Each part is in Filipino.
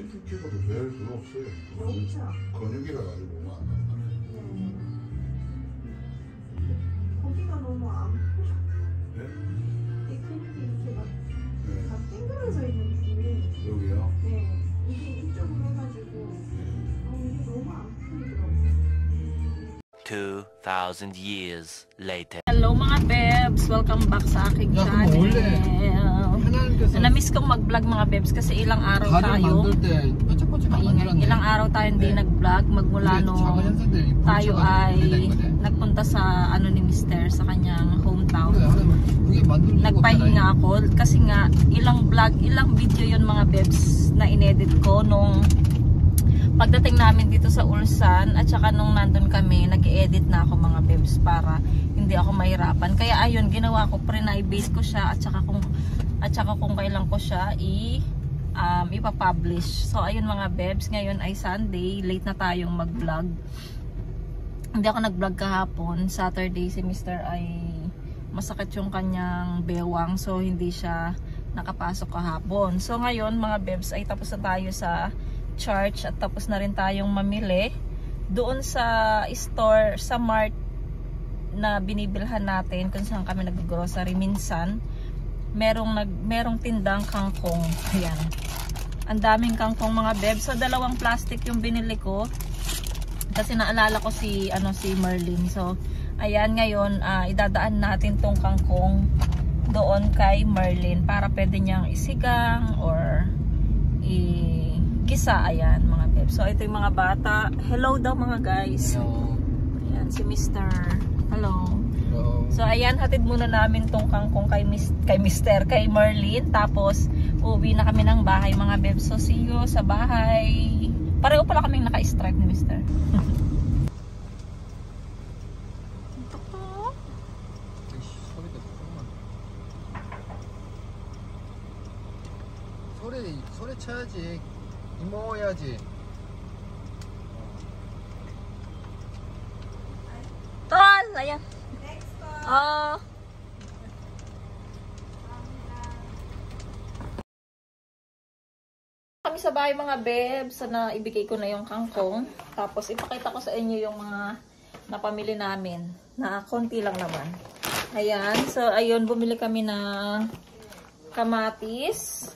10kg도 될 수가 없어요. 근육이라 가지고 안 나타나요. 거기가 너무 아프죠. 네? 이 근육이 이렇게 막 네. 다 땡그러져 있는 느낌이. 여기요? 네. 이게 이쪽으로 해가지고 이게 너무 아프더라고요. 2,000 years later. Hello mga bebs! Welcome back sa aking channel. Na-miss kong mag-vlog mga bebs kasi ilang araw tayo. Ilang araw tayo hindi nag-vlog magmula nung tayo ay nagpunta sa ano ni Mister sa kanyang hometown. Nagpahinga ako kasi nga ilang vlog, ilang video yon mga bebs na inedit ko nung pagdating namin dito sa Ulsan at saka nung nandun kami, nag-edit na ako mga bebs para hindi ako mahirapan. Kaya ayun, ginawa ko, pre-base ko siya at saka kung kailan ko siya ipapublish. So ayun mga bebs, ngayon ay Sunday, late na tayong mag-vlog. Hindi ako nag-vlog kahapon. Saturday si Mr. ay masakit yung kanyang bewang, so hindi siya nakapasok kahapon. So ngayon mga bebs ay tapos na tayo sa church at tapos na rin tayong mamili doon sa store, sa mart na binibilhan natin kung saan kami nag-grocery minsan. Merong tindang kangkong. Ayan. Ang daming kangkong mga bebs. So dalawang plastic yung binili ko kasi naalala ko si Merlin. So ayan, ngayon idadaan natin tong kangkong doon kay Merlin para pwede niyang isigang or gisa. Ayan mga bebs. So ito yung mga bata. Hello daw mga guys. Hello. Ayan si Mr. Hello. Hello. So ayan, hatid muna namin tong kangkong kay Merlin. Tapos uuwi na kami ng bahay mga bebs. So see you sa bahay. Pareho pala kaming naka-stripe ni Mr. 소리 쳐야지. 이모 해야지. Tol! Ayan. Oh. Kami sa bahay mga bebs. Na ibigay ko na yung kangkong. Tapos ipakita ko sa inyo yung mga napamili namin. Na konti lang naman. Ayan. So ayun, bumili kami ng kamatis.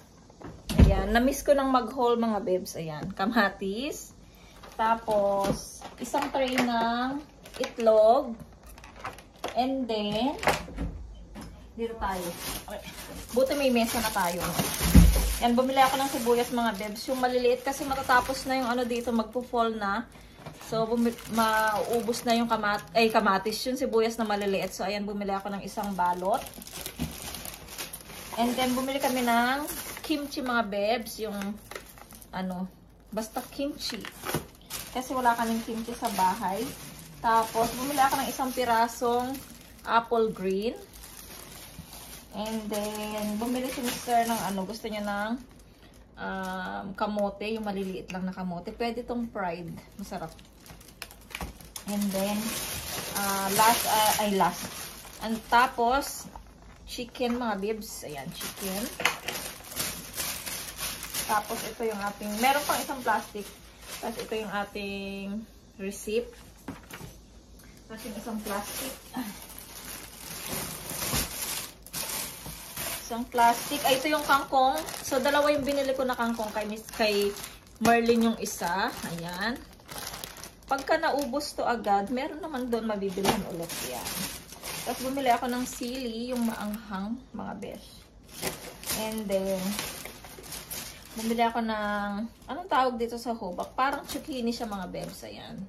Ayan. Na-miss ko ng mag-haul mga bebs. Ayan. Kamatis. Tapos isang tray ng itlog. And then dito tayo. Okay. Buti may mesa na tayo. Yan, bumili ako ng sibuyas mga bebs. Yung maliliit kasi matatapos na yung ano dito, magpo-fall na. So maubos na yung kamatis, yung sibuyas na maliliit. So ayan, bumili ako ng isang balot. And then bumili kami ng kimchi mga bebs, yung basta kimchi. Kasi wala kaming kimchi sa bahay. Tapos bumili ako ng isang pirasong apple green. And then bumili si Mr. ng gusto niya ng kamote, yung maliliit lang na kamote. Pwede itong fried, masarap. And then last. And tapos chicken mga bibs. Ayan, chicken. Tapos ito yung ating, meron pang isang plastic. Tapos ito yung ating receipt. Tapos yung isang plastic. Isang plastic. Ay, ito yung kangkong. So, dalawa yung binili ko na kangkong kay Merlin yung isa. Ayan. Pagka naubos to agad, meron naman doon mabibilhan ulit yan. Tapos bumili ako ng sili, yung maanghang, mga besh. And then bumili ako ng, anong tawag dito sa hobak? Parang zucchini siya mga bebs. Ayan.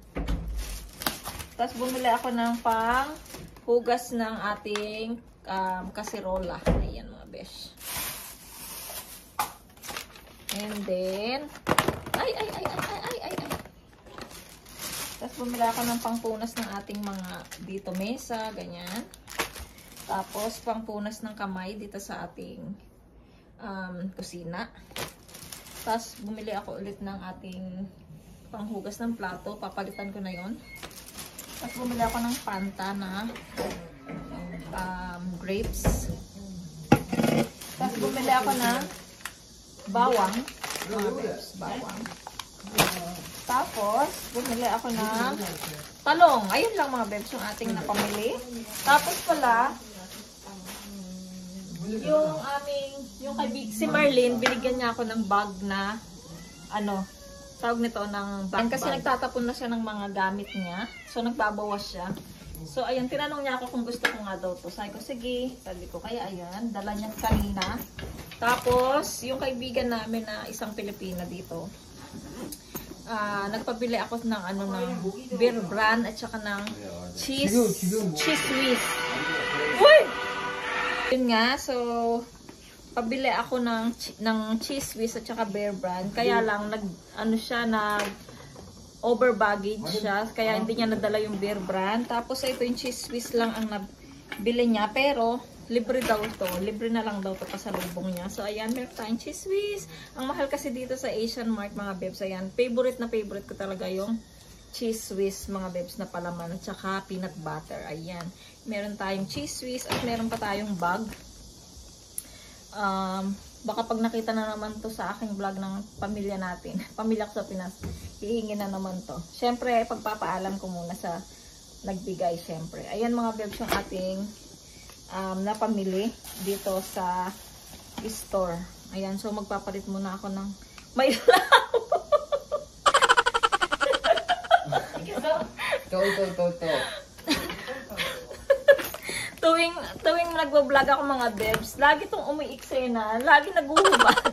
Tapos bumili ako ng pang hugas ng ating kasirola. Ayan mga besh. And then, ay. Tapos bumili ako ng pangpunas ng ating mga dito mesa, ganyan. Tapos pangpunas ng kamay dito sa ating kusina. Tapos bumili ako ulit ng ating panghugas ng plato. Papalitan ko na yon. Tapos bumili ako ng Fanta na grapes. Tapos bumili ako ng bawang. Mga bebs, bawang. Tapos, bumili ako ng talong. Ayun lang mga bebs yung ating napamili. Tapos pala, yung kay si Marlene, binigyan niya ako ng bag na, tawag nito ng bag. Kasi nagtatapon na siya ng mga gamit niya. So, nagbabawas siya. So, ayun, tinanong niya ako kung gusto ko nga daw to. Sabi ko, sige. Sabi ko, kaya ayan, dala niya kanina. Tapos, yung kaibigan namin na isang Pilipina dito, nagpabili ako ng ng Beer Brand at saka ng cheese whiz. Uy! Yun nga, so pabili ako ng cheese whiz at saka Beer Brand. Kaya lang nag over baggage siya, kaya hindi niya nadala yung Beer Brand. Tapos ito yung cheese whiz lang ang nabili niya, pero libre daw to. Libre na lang daw to pasalubong niya. So, ayan, meron tayong cheese whiz. Ang mahal kasi dito sa Asian Mart, mga bebs. Ayan, favorite ko talaga yung cheese whiz, mga bebs, na palaman. At saka peanut butter. Ayan. Meron tayong cheese whiz at meron pa tayong bag. Baka pag nakita na naman to sa aking vlog ng pamilya natin. Pamilya ko sa Pinas. Hihingi na naman to. Siyempre, pagpapaalam ko muna sa nagbigay, siyempre. Ayan, mga bebs, yung ating napamili dito sa store. Ayan, so magpapalit muna ako ng may ilaw. Tuwing nagbo-vlog ako mga bebs, lagi itong umiiksena, lagi naguhubad.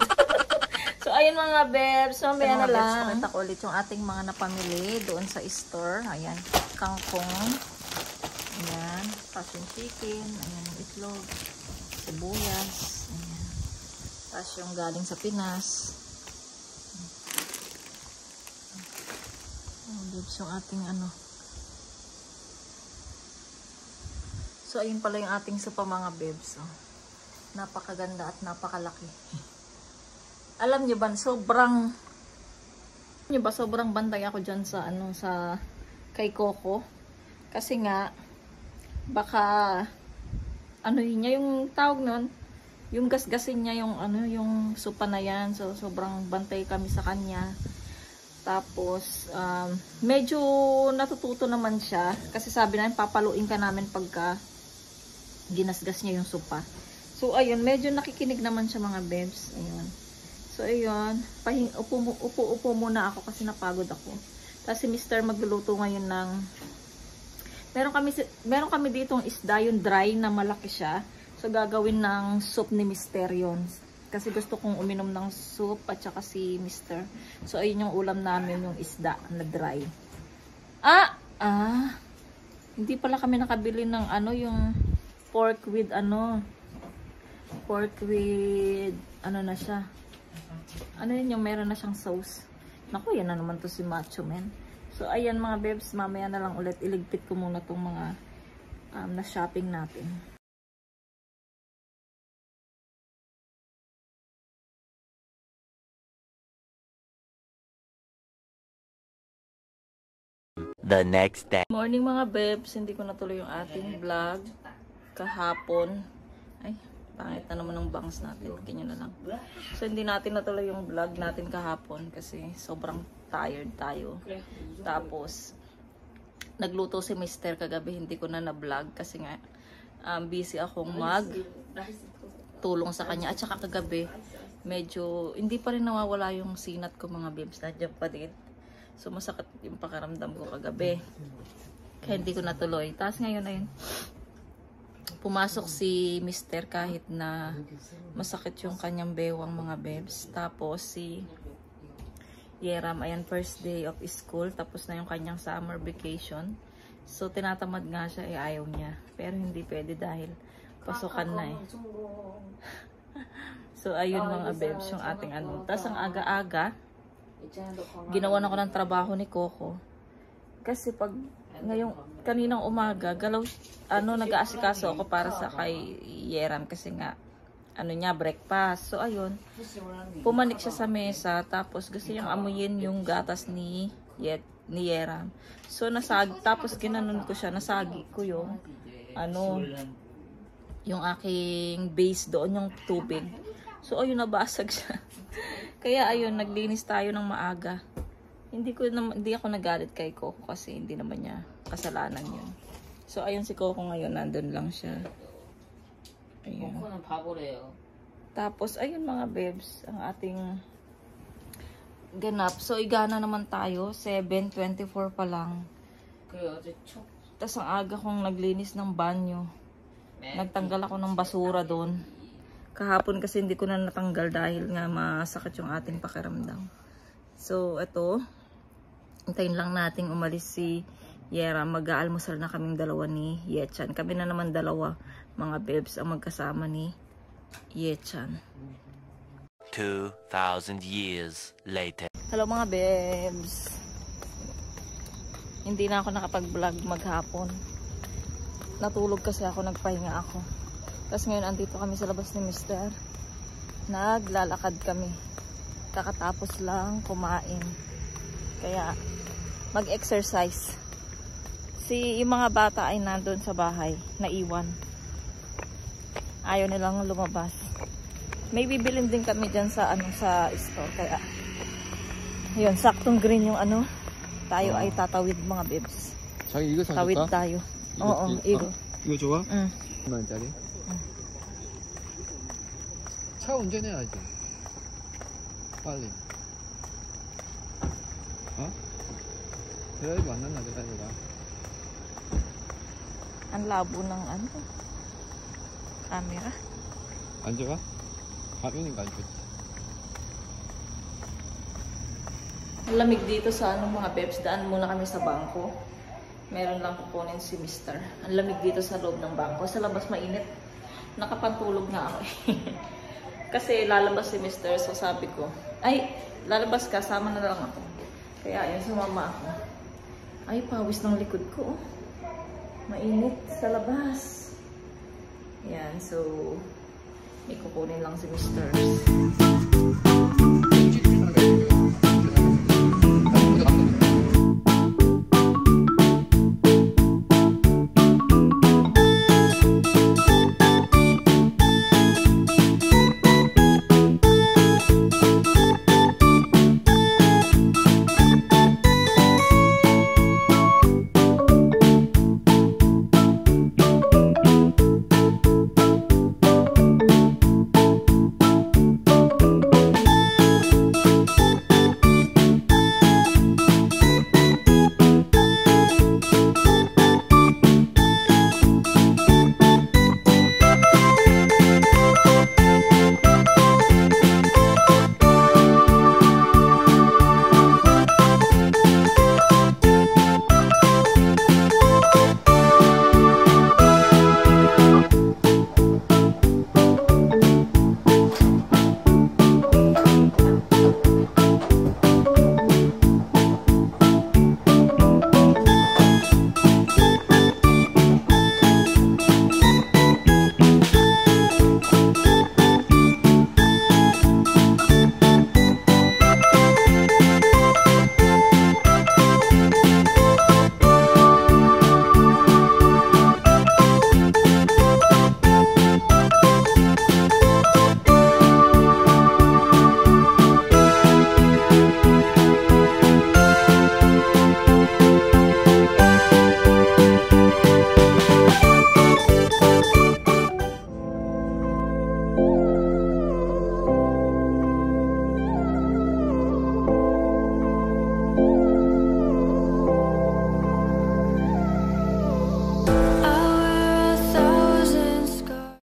So ayun mga bebs, so mamaya na lang. Pakita ko ulit yung ating mga napamili doon sa store. Ayan, kangkong. Ayan, passion chicken, ayan yung itlog, sibuyas, ayan. Tapos yung galing sa Pinas. Ayan, bebs, yung ating So, ayun pala yung ating sopa mga bebs. Oh. Napakaganda at napakalaki. Alam nyo ba, sobrang bantay ako dyan sa, sa kay Coco. Kasi nga, baka yun niya yung tawag nun, yung gasgasin niya yung yung sopa na yan. So sobrang bantay kami sa kanya. Tapos medyo natututo naman siya kasi sabi namin papaluin ka namin pagka ginasgas niya yung sopa. So ayun, medyo nakikinig naman siya mga bebs. Ayun. So ayun, upo muna ako kasi napagod ako. Tapos si Mr. magluluto ngayon ng meron kami ditong isda, yung dry na malaki siya. So, gagawin ng soup ni Mr. yun. Kasi gusto kong uminom ng soup at saka si Mr. So, ayun yung ulam namin, yung isda na dry. Hindi pala kami nakabili ng yung pork with na siya. Yun yung meron na siyang sauce. Naku, yan na naman to si Macho Man. So, ayan mga bebs, mamaya na lang ulit. Iligpit ko muna itong mga na-shopping natin. The next day. Morning mga bebs, hindi ko natuloy yung ating vlog kahapon. Ay, pangit na naman ng bangs natin. Ganyan na lang. So, hindi natin natuloy yung vlog natin kahapon kasi sobrang tired tayo. Tapos, nagluto si Mr. kagabi, hindi ko na na-vlog kasi nga busy akong tulong sa kanya. At saka kagabi, medyo hindi pa rin nawawala yung sinat ko mga bebs. Nandiyan pa din. So, masakit yung pakaramdam ko kagabi. Kaya hindi ko natuloy. Tapos ngayon ayun, pumasok si Mr. kahit na masakit yung kanyang bewang mga bebs. Tapos si Yeram, ayan, first day of school. Tapos na yung kanyang summer vacation. So, tinatamad nga siya, ayaw niya. Pero hindi pwede dahil pasukan na eh. So, ayun mga bebs, yung ating Tapos ang aga-aga, ginawa na ko ng trabaho ni Coco. Kasi pag kaninang umaga, nag-aasikaso ako para sa kay Yeram kasi nga, breakfast. So, ayun, pumanik siya sa mesa, tapos gusto niyang amuyin yung gatas ni Yeram. So, tapos ginanon ko siya, nasagi ko yung aking base doon, yung tubig. So ayun, nabasag siya. Kaya ayun, naglinis tayo ng maaga. Hindi ako nagalit kay Coco kasi hindi naman niya kasalanan yun. So ayun, si Coco ngayon, nandun lang siya. Ayun. Coco ng paboreo. Tapos ayun mga bebs, ang ating ganap. So igana naman tayo, 7:24 pa lang. 그래 어제 초 Tapos ang aga kong naglinis ng banyo. Nagtanggal ako ng basura doon. Kahapon kasi hindi ko na natanggal dahil nga masakit yung ating pakiramdam. So ito, hintayin lang nating umalis si Yera. Mag-aalmusal na kaming dalawa ni Yechan. Kami na naman dalawa mga bebs ang magkasama ni Yechan. 2,000 years later. Hello mga bebs. Hindi na ako nakapag-vlog maghapon. Natulog kasi ako, nagpahinga ako. Tapos ngayon andito kami sa labas ni Mr. Naglalakad kami. Kakatapos lang kumain. Kaya mag-exercise. Yung mga bata ay nandun sa bahay, naiwan. Ayaw nilang lumabas. May bibilin din kami dyan sa sa store. Kaya yun, saktong green yung tayo ay tatawid mga bebs. 자기 이거 Tawid 사줄까? tayo. Oo, igo. 이거 좋아? 응. 얼마짜리? 차 운전해야지. 빨리. 어? 드라이브 안 났나 드라이브가? Ang labo ng camera. 안 좋아? 화면인가 안 좋지? Ang lamig dito sa mga bebs. Daan muna kami sa bangko. Meron lang kukunin si Mr. Ang lamig dito sa loob ng bangko. Sa labas mainit. Nakapantulog nga ako. Kasi lalabas si Mr. So sabi ko, ay, lalabas ka, sama na lang ako. Kaya ayun, sumama ako. Ay, pawis ng likod ko. Mainit sa labas. Yan, so may kukunin lang si Mr.